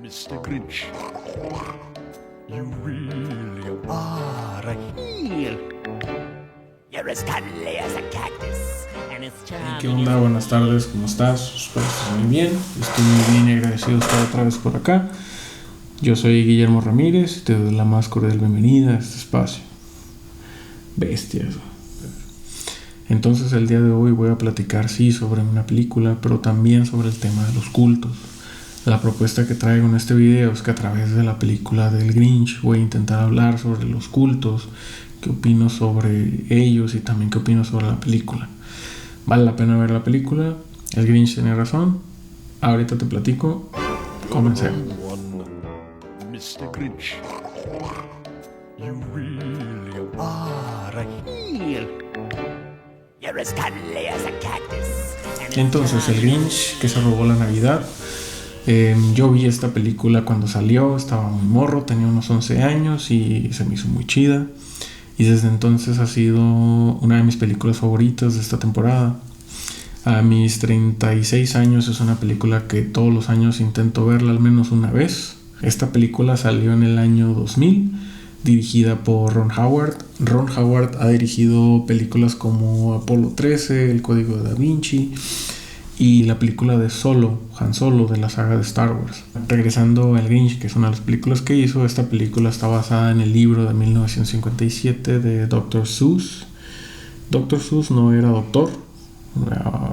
Mr. Grinch, you really are a heel. You're as cuddly as a cactus, and it's charming. ¿Qué onda? Buenas tardes, ¿cómo estás? Espero que estés muy bien. Estoy muy bien y agradecido de estar otra vez por acá. Yo soy Guillermo Ramírez y te doy la más cordial bienvenida a este espacio. Bestias. Entonces el día de hoy voy a platicar sí sobre una película, pero también sobre el tema de los cultos. La propuesta que traigo en este video es que a través de la película del Grinch voy a intentar hablar sobre los cultos, qué opino sobre ellos y también qué opino sobre la película. ¿Vale la pena ver la película? El Grinch tiene razón. Ahorita te platico. Comencemos. Mr. Grinch, you really are a heel. You're as cuddly as a cactus. And it's Entonces el Grinch que se robó la Navidad. Yo vi esta película cuando salió, estaba muy morro, tenía unos 11 años y se me hizo muy chida. Y desde entonces ha sido una de mis películas favoritas de esta temporada. A mis 36 años es una película que todos los años intento verla al menos una vez. Esta película salió en el año 2000, dirigida por Ron Howard. Ron Howard ha dirigido películas como Apolo 13, El Código de Da Vinci y la película de Solo, Han Solo, de la saga de Star Wars. Regresando al Grinch, que es una de las películas que hizo, esta película está basada en el libro de 1957 de Dr. Seuss. Dr. Seuss no era doctor,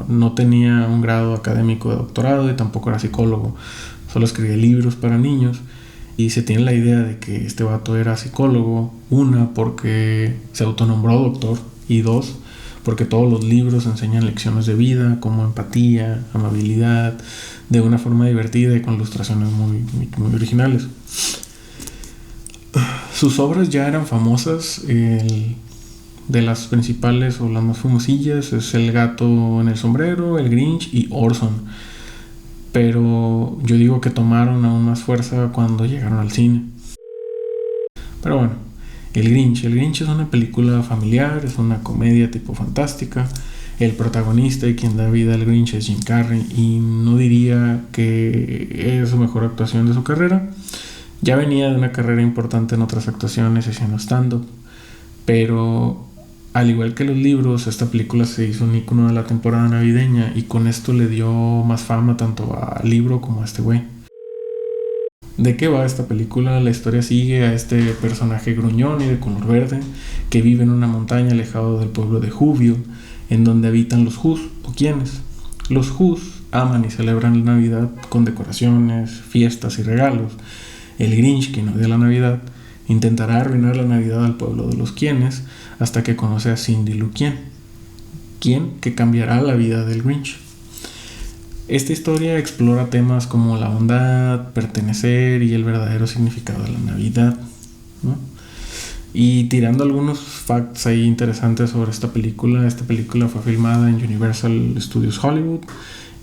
no tenía un grado académico de doctorado y tampoco era psicólogo, solo escribía libros para niños. Y se tiene la idea de que este vato era psicólogo, una, porque se autonombró doctor, y dos, porque todos los libros enseñan lecciones de vida como empatía, amabilidad, de una forma divertida y con ilustraciones muy originales. Sus obras ya eran famosas. De las principales o las más famosillas es El gato en el sombrero, El Grinch y Orson. Pero yo digo que tomaron aún más fuerza cuando llegaron al cine. Pero bueno, El Grinch es una película familiar, es una comedia tipo fantástica. El protagonista y quien da vida al Grinch es Jim Carrey y no diría que es su mejor actuación de su carrera. Ya venía de una carrera importante en otras actuaciones haciendo stand-up, pero al igual que los libros, esta película se hizo un icono de la temporada navideña y con esto le dio más fama tanto al libro como a este güey. ¿De qué va esta película? La historia sigue a este personaje gruñón y de color verde que vive en una montaña alejado del pueblo de Whoville, en donde habitan los Whos o quienes. Los Whos aman y celebran la Navidad con decoraciones, fiestas y regalos. El Grinch, quien odia la Navidad, intentará arruinar la Navidad al pueblo de los quienes hasta que conoce a Cindy Lou quien que cambiará la vida del Grinch. Esta historia explora temas como la bondad, pertenecer y el verdadero significado de la Navidad, ¿no? Y tirando algunos facts ahí interesantes sobre esta película fue filmada en Universal Studios Hollywood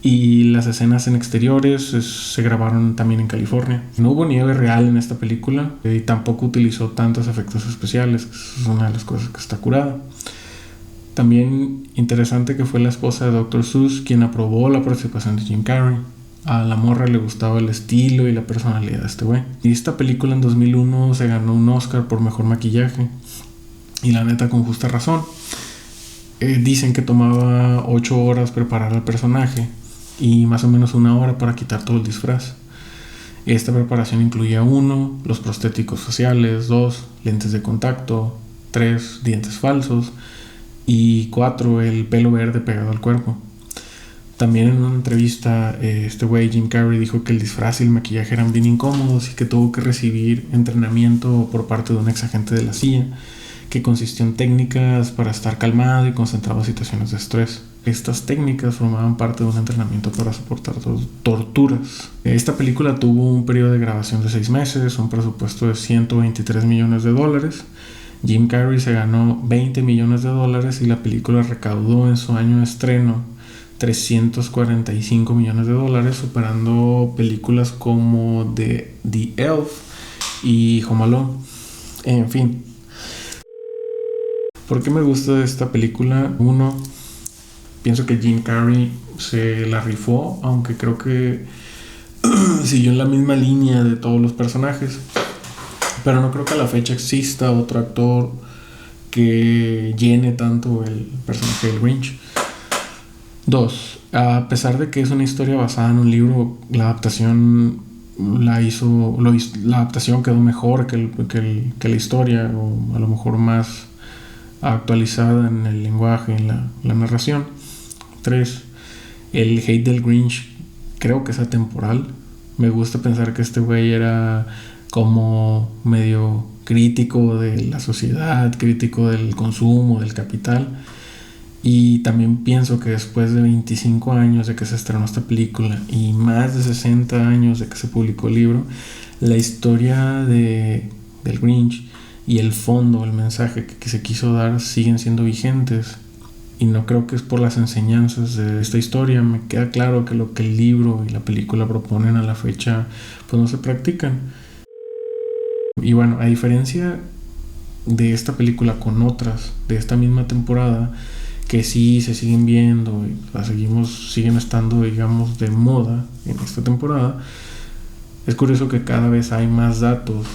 y las escenas en exteriores se grabaron también en California. No hubo nieve real en esta película y tampoco utilizó tantos efectos especiales, que es una de las cosas que está curada. También interesante que fue la esposa de Dr. Seuss quien aprobó la participación de Jim Carrey. A la morra le gustaba el estilo y la personalidad de este güey. Y esta película en 2001 se ganó un Oscar por mejor maquillaje. Y la neta con justa razón. Dicen que tomaba 8 horas preparar al personaje y más o menos 1 hora para quitar todo el disfraz. Esta preparación incluía 1, los prostéticos faciales, 2, lentes de contacto, 3, dientes falsos y 4, el pelo verde pegado al cuerpo. También en una entrevista este güey Jim Carrey dijo que el disfraz y el maquillaje eran bien incómodos y que tuvo que recibir entrenamiento por parte de un ex agente de la CIA que consistió en técnicas para estar calmado y concentrado en situaciones de estrés. Estas técnicas formaban parte de un entrenamiento para soportar torturas. Esta película tuvo un periodo de grabación de 6 meses, un presupuesto de $123 millones. Jim Carrey se ganó $20 millones y la película recaudó en su año de estreno $345 millones, superando películas como The Elf y Home Alone. En fin, ¿por qué me gusta esta película? 1, pienso que Jim Carrey se la rifó, aunque creo que siguió en la misma línea de todos los personajes, pero no creo que a la fecha exista otro actor que llene tanto el personaje del Grinch. 2. A pesar de que es una historia basada en un libro, la adaptación la adaptación quedó mejor que la historia, o a lo mejor más actualizada en el lenguaje, en la narración. 3. El hate del Grinch creo que es atemporal. Me gusta pensar que este güey era como medio crítico de la sociedad, crítico del consumo, del capital. Y también pienso que después de 25 años de que se estrenó esta película y más de 60 años de que se publicó el libro, la historia del Grinch y el fondo, el mensaje que se quiso dar siguen siendo vigentes. Y no creo que es por las enseñanzas de esta historia. Me queda claro que lo que el libro y la película proponen a la fecha pues no se practican. Y bueno, a diferencia de esta película con otras de esta misma temporada que sí se siguen viendo y siguen estando, digamos, de moda en esta temporada, es curioso que cada vez hay más datos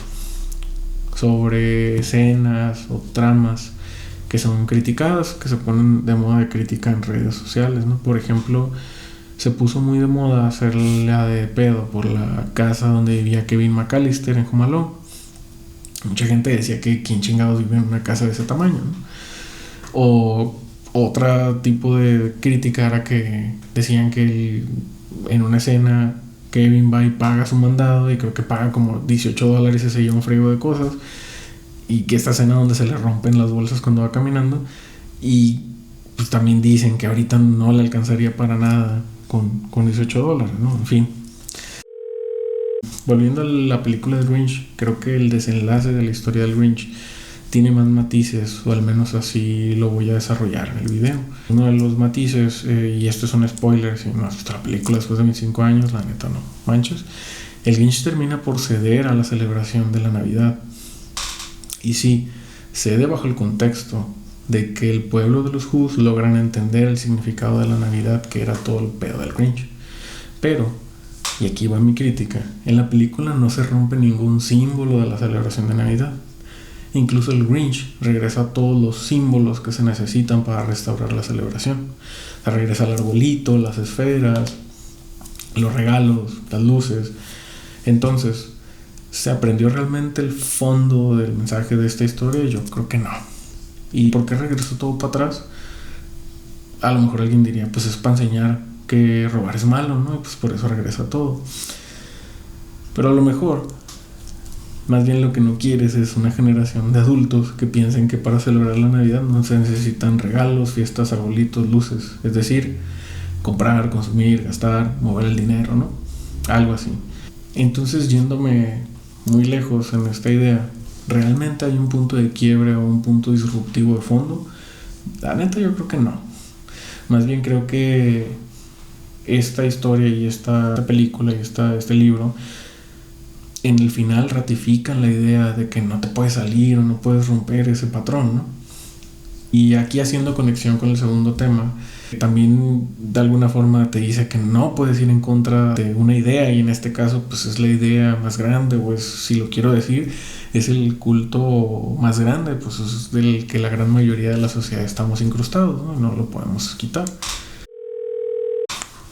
sobre escenas o tramas que son criticadas, que se ponen de moda de crítica en redes sociales, ¿no? Por ejemplo, se puso muy de moda hacerle de pedo por la casa donde vivía Kevin McAllister en Home Alone. Mucha gente decía que quién chingados vive en una casa de ese tamaño, ¿no? O otro tipo de crítica era que decían que en una escena Kevin va y paga su mandado y creo que paga como $18 y se lleva un friego de cosas, y que esta escena donde se le rompen las bolsas cuando va caminando, y pues también dicen que ahorita no le alcanzaría para nada con $18, ¿no? En fin, volviendo a la película de Grinch, creo que el desenlace de la historia del Grinch tiene más matices, o al menos así lo voy a desarrollar en el video. Uno de los matices, y esto es un spoiler, si no has visto la película después de 25 años, la neta no manches, el Grinch termina por ceder a la celebración de la Navidad. Y sí, cede bajo el contexto de que el pueblo de los Who's logran entender el significado de la Navidad, que era todo el pedo del Grinch. Pero, y aquí va mi crítica, en la película no se rompe ningún símbolo de la celebración de Navidad. Incluso el Grinch regresa a todos los símbolos que se necesitan para restaurar la celebración. O sea, regresa al arbolito, las esferas, los regalos, las luces. Entonces, ¿se aprendió realmente el fondo del mensaje de esta historia? Yo creo que no. ¿Y por qué regresó todo para atrás? A lo mejor alguien diría, pues es para enseñar que robar es malo, ¿no? Y pues por eso regresa todo. Pero a lo mejor, más bien lo que no quieres es una generación de adultos que piensen que para celebrar la Navidad no se necesitan regalos, fiestas, arbolitos, luces. Es decir, comprar, consumir, gastar, mover el dinero, ¿no? Algo así. Entonces, yéndome muy lejos en esta idea, ¿realmente hay un punto de quiebre o un punto disruptivo de fondo? La neta yo creo que no. Más bien creo que esta historia y esta película y este libro en el final ratifican la idea de que no te puedes salir o no puedes romper ese patrón, ¿no? Y aquí, haciendo conexión con el segundo tema, también de alguna forma te dice que no puedes ir en contra de una idea, y en este caso pues es la idea más grande, o es, si lo quiero decir, es el culto más grande, pues es del que la gran mayoría de la sociedad estamos incrustados, ¿no? Y no lo podemos quitar.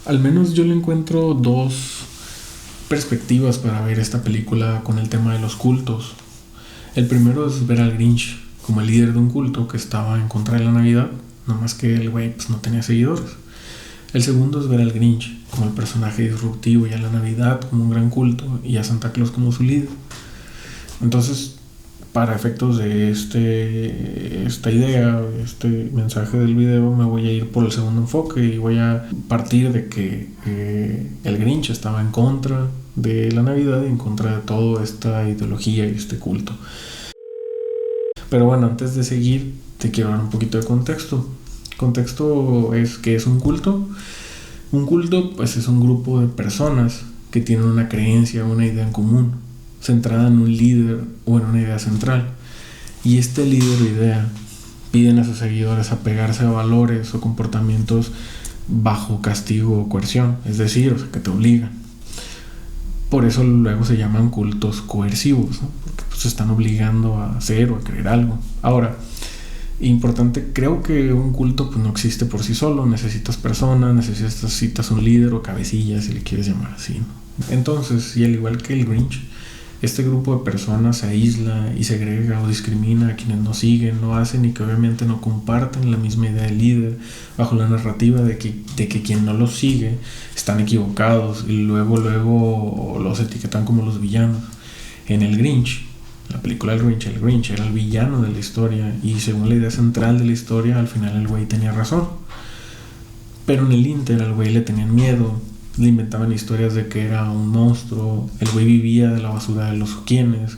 Al menos yo le encuentro dos perspectivas para ver esta película con el tema de los cultos. El primero es ver al Grinch como el líder de un culto que estaba en contra de la Navidad, nomás que el güey pues no tenía seguidores. El segundo es ver al Grinch como el personaje disruptivo, y a la Navidad como un gran culto, y a Santa Claus como su líder. Entonces, para efectos de esta idea, este mensaje del video, me voy a ir por el segundo enfoque y voy a partir de que el Grinch estaba en contra de la Navidad y en contra de toda esta ideología y este culto. Pero bueno, antes de seguir, te quiero dar un poquito de contexto. Contexto es que es un culto. Un culto pues es un grupo de personas que tienen una creencia, una idea en común, centrada en un líder o en una idea central. Y este líder o idea piden a sus seguidores apegarse a valores o comportamientos bajo castigo o coerción, es decir, o sea, que te obligan. Por eso luego se llaman cultos coercivos, ¿no? Porque pues están obligando a hacer o a creer algo. Ahora, importante, creo que un culto pues no existe por sí solo. Necesitas personas, necesitas un líder o cabecilla, si le quieres llamar así, ¿no? Entonces, y al igual que el Grinch, este grupo de personas se aísla y segrega o discrimina a quienes no siguen, no hacen y que obviamente no comparten la misma idea del líder, bajo la narrativa de que quien no los sigue están equivocados, y luego los etiquetan como los villanos. En el Grinch, la película El Grinch era el villano de la historia, y según la idea central de la historia, al final el güey tenía razón. Pero en el Inter al güey le tenían miedo, le inventaban historias de que era un monstruo, el güey vivía de la basura de los quienes.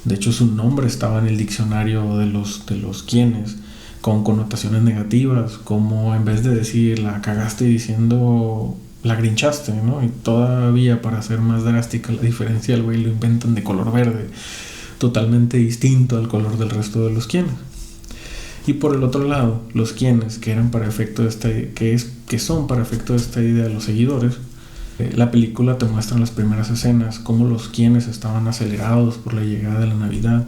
De hecho, su nombre estaba en el diccionario de los quienes, con connotaciones negativas, como en vez de decir la cagaste diciendo la grinchaste, ¿no? Y todavía, para hacer más drástica la diferencia, el güey lo inventan de color verde, totalmente distinto al color del resto de los quienes. Y por el otro lado, los quienes, que eran para efecto de que son para efecto de esta idea de los seguidores. La película te muestra en las primeras escenas cómo los quienes estaban acelerados por la llegada de la Navidad,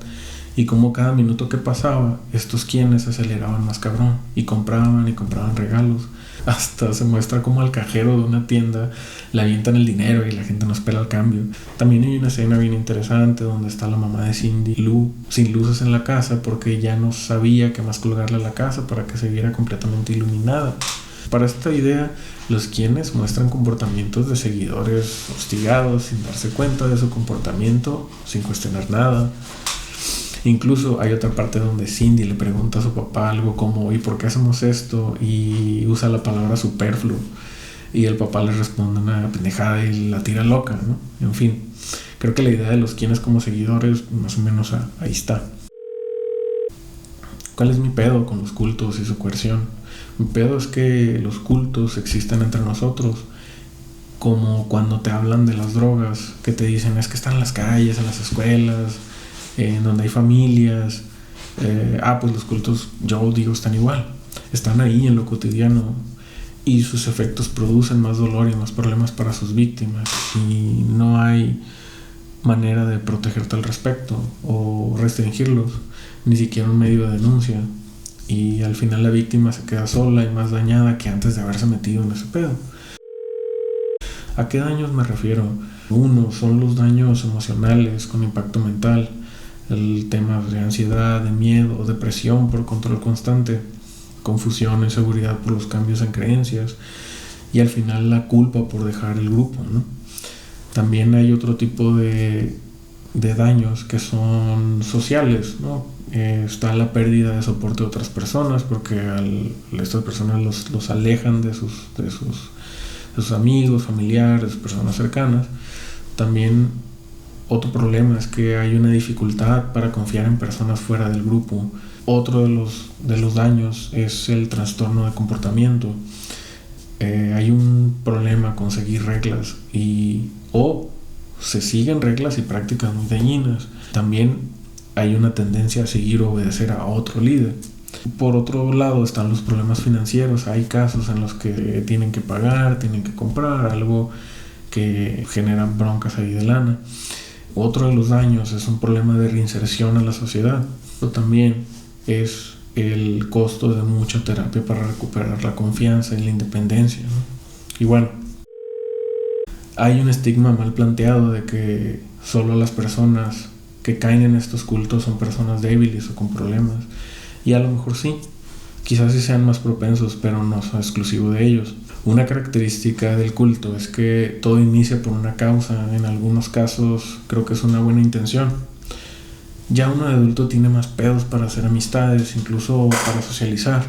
y cómo cada minuto que pasaba estos quienes se aceleraban más cabrón y compraban regalos. Hasta se muestra como al cajero de una tienda le avientan el dinero y la gente no espera el cambio. También hay una escena bien interesante donde está la mamá de Cindy, Lou, sin luces en la casa porque ya no sabía qué más colgarle a la casa para que se viera completamente iluminada. Para esta idea, los quienes muestran comportamientos de seguidores hostigados sin darse cuenta de su comportamiento, sin cuestionar nada. Incluso hay otra parte donde Cindy le pregunta a su papá algo como ¿y por qué hacemos esto? Y usa la palabra superfluo, y el papá le responde una pendejada y la tira loca, ¿no? En fin, creo que la idea de los quienes como seguidores más o menos ahí está. ¿Cuál es mi pedo con los cultos y su coerción? Mi pedo es que los cultos existen entre nosotros, como cuando te hablan de las drogas, que te dicen es que están en las calles, en las escuelas, en donde hay familias. Pues los cultos, yo digo, están igual, están ahí en lo cotidiano, y sus efectos producen más dolor y más problemas para sus víctimas, y no hay manera de protegerte al respecto o restringirlos, ni siquiera un medio de denuncia, y al final la víctima se queda sola y más dañada que antes de haberse metido en ese pedo. ¿A qué daños me refiero? Uno, son los daños emocionales con impacto mental, el tema de ansiedad, de miedo, depresión por control constante, confusión, inseguridad por los cambios en creencias, y al final la culpa por dejar el grupo, ¿no? También hay otro tipo de daños que son sociales, ¿no? Está la pérdida de soporte de otras personas, porque estas personas los alejan de sus amigos, familiares, personas cercanas. También otro problema es que hay una dificultad para confiar en personas fuera del grupo. Otro de los daños es el trastorno de comportamiento. Hay un problema con seguir reglas o se siguen reglas y prácticas muy dañinas. También hay una tendencia a seguir o obedecer a otro líder. Por otro lado están los problemas financieros. Hay casos en los que tienen que pagar, tienen que comprar algo que generan broncas ahí de lana. Otro de los daños es un problema de reinserción a la sociedad. Pero también es el costo de mucha terapia para recuperar la confianza y la independencia, ¿no? Y bueno, hay un estigma mal planteado de que solo las personas que caen en estos cultos son personas débiles o con problemas. Y a lo mejor sí, quizás sí sean más propensos, pero no es exclusivo de ellos. Una característica del culto es que todo inicia por una causa. En algunos casos creo que es una buena intención. Ya uno de adulto tiene más pedos para hacer amistades, incluso para socializar.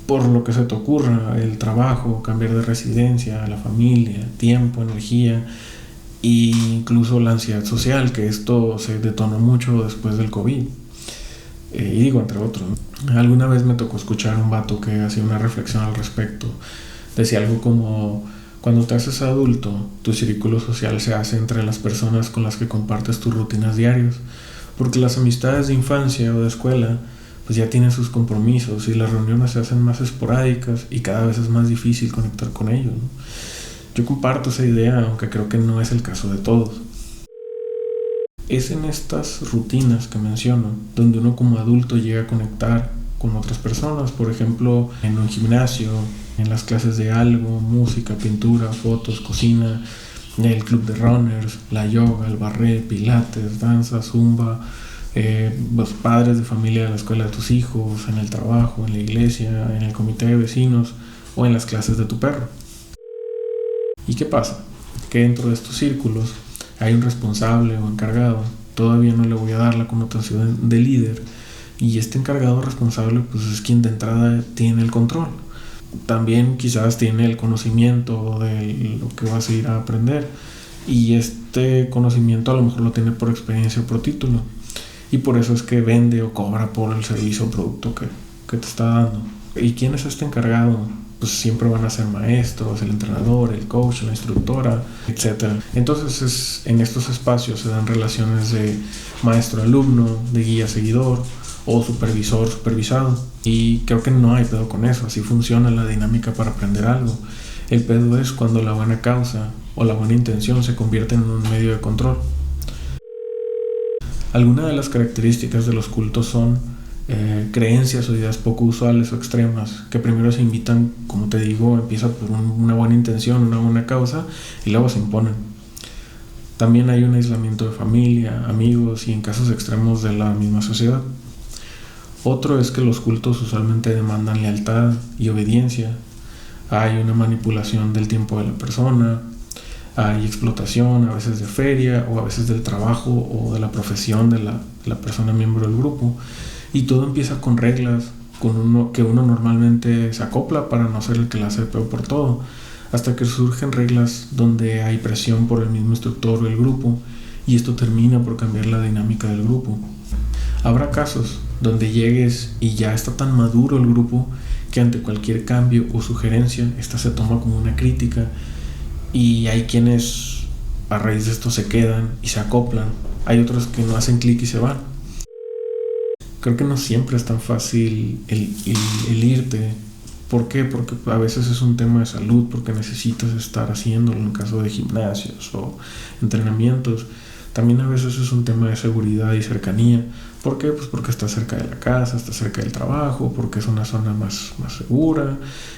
Por lo que se te ocurra, el trabajo, cambiar de residencia, la familia, tiempo, energía, e incluso la ansiedad social, que esto se detonó mucho después del COVID. Y digo, entre otros, ¿no? Alguna vez me tocó escuchar a un vato que hacía una reflexión al respecto. Decía algo como: cuando te haces adulto, tu círculo social se hace entre las personas con las que compartes tus rutinas diarias, porque las amistades de infancia o de escuela pues ya tienen sus compromisos y las reuniones se hacen más esporádicas y cada vez es más difícil conectar con ellos, ¿no? Yo comparto esa idea, aunque creo que no es el caso de todos. Es en estas rutinas que menciono donde uno como adulto llega a conectar con otras personas, por ejemplo, en un gimnasio, en las clases de algo, música, pintura, fotos, cocina, el club de runners, la yoga, el barré, pilates, danza, zumba, los padres de familia de la escuela de tus hijos, en el trabajo, en la iglesia, en el comité de vecinos o en las clases de tu perro. ¿Y qué pasa? Que dentro de estos círculos hay un responsable o encargado, todavía no le voy a dar la connotación de líder, y este encargado responsable pues es quien de entrada tiene el control. También quizás tiene el conocimiento de lo que vas a ir a aprender, y este conocimiento a lo mejor lo tiene por experiencia o por título, y por eso es que vende o cobra por el servicio o producto que te está dando. ¿Y quién es este encargado? Pues siempre van a ser maestros, el entrenador, el coach, la instructora, etc. Entonces en estos espacios se dan relaciones de maestro-alumno, de guía-seguidor o supervisor-supervisado. Y creo que no hay pedo con eso, así funciona la dinámica para aprender algo. El pedo es cuando la buena causa o la buena intención se convierte en un medio de control. Algunas de las características de los cultos son creencias o ideas poco usuales o extremas, que primero se invitan, como te digo, empieza por una buena intención, una buena causa, y luego se imponen. También hay un aislamiento de familia, amigos y en casos extremos de la misma sociedad. Otro es que los cultos usualmente demandan lealtad y obediencia. Hay una manipulación del tiempo de la persona, hay explotación a veces de feria o a veces del trabajo o de la profesión de la persona miembro del grupo. Y todo empieza con reglas, que uno normalmente se acopla para no ser el que la hace peor por todo, hasta que surgen reglas donde hay presión por el mismo instructor o el grupo, y esto termina por cambiar la dinámica del grupo. Habrá casos donde llegues y ya está tan maduro el grupo que ante cualquier cambio o sugerencia, esta se toma como una crítica, y hay quienes a raíz de esto se quedan y se acoplan. Hay otros que no hacen clic y se van. Creo que no siempre es tan fácil el irte. ¿Por qué? Porque a veces es un tema de salud, porque necesitas estar haciéndolo en caso de gimnasios o entrenamientos. También a veces es un tema de seguridad y cercanía. ¿Por qué? Pues porque estás cerca de la casa, estás cerca del trabajo, porque es una zona más segura.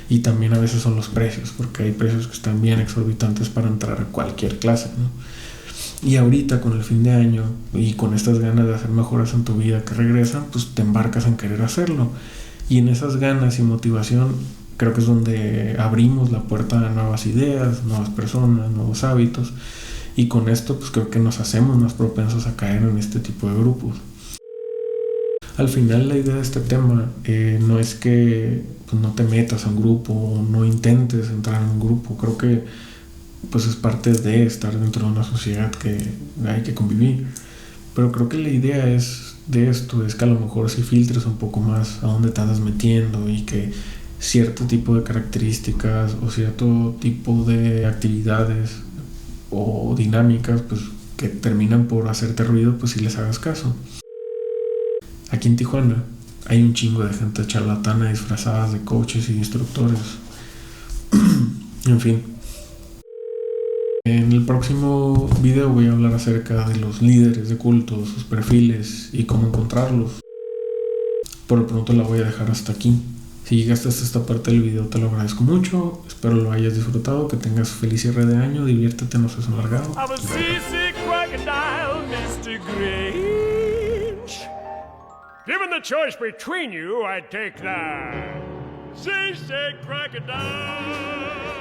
Y también a veces son los precios, porque hay precios que están bien exorbitantes para entrar a cualquier clase, ¿no? Y ahorita con el fin de año y con estas ganas de hacer mejoras en tu vida que regresan, pues te embarcas en querer hacerlo. Y en esas ganas y motivación creo que es donde abrimos la puerta a nuevas ideas, nuevas personas, nuevos hábitos. Y con esto pues creo que nos hacemos más propensos a caer en este tipo de grupos. Al final la idea de este tema no es que pues, no te metas a un grupo o no intentes entrar en un grupo. Creo que pues es parte de estar dentro de una sociedad que hay que convivir, pero creo que la idea es de esto es que a lo mejor si filtres un poco más a dónde te andas metiendo y que cierto tipo de características o cierto tipo de actividades o dinámicas pues que terminan por hacerte ruido, pues si les hagas caso. Aquí en Tijuana hay un chingo de gente charlatana disfrazadas de coaches y instructores. En fin. En el próximo video voy a hablar acerca de los líderes de cultos, sus perfiles y cómo encontrarlos. Por lo pronto la voy a dejar hasta aquí. Si llegaste hasta esta parte del video te lo agradezco mucho. Espero lo hayas disfrutado, que tengas feliz cierre de año, diviértete, no seas amargado. Given the choice between you, I'd take the seasick crocodile.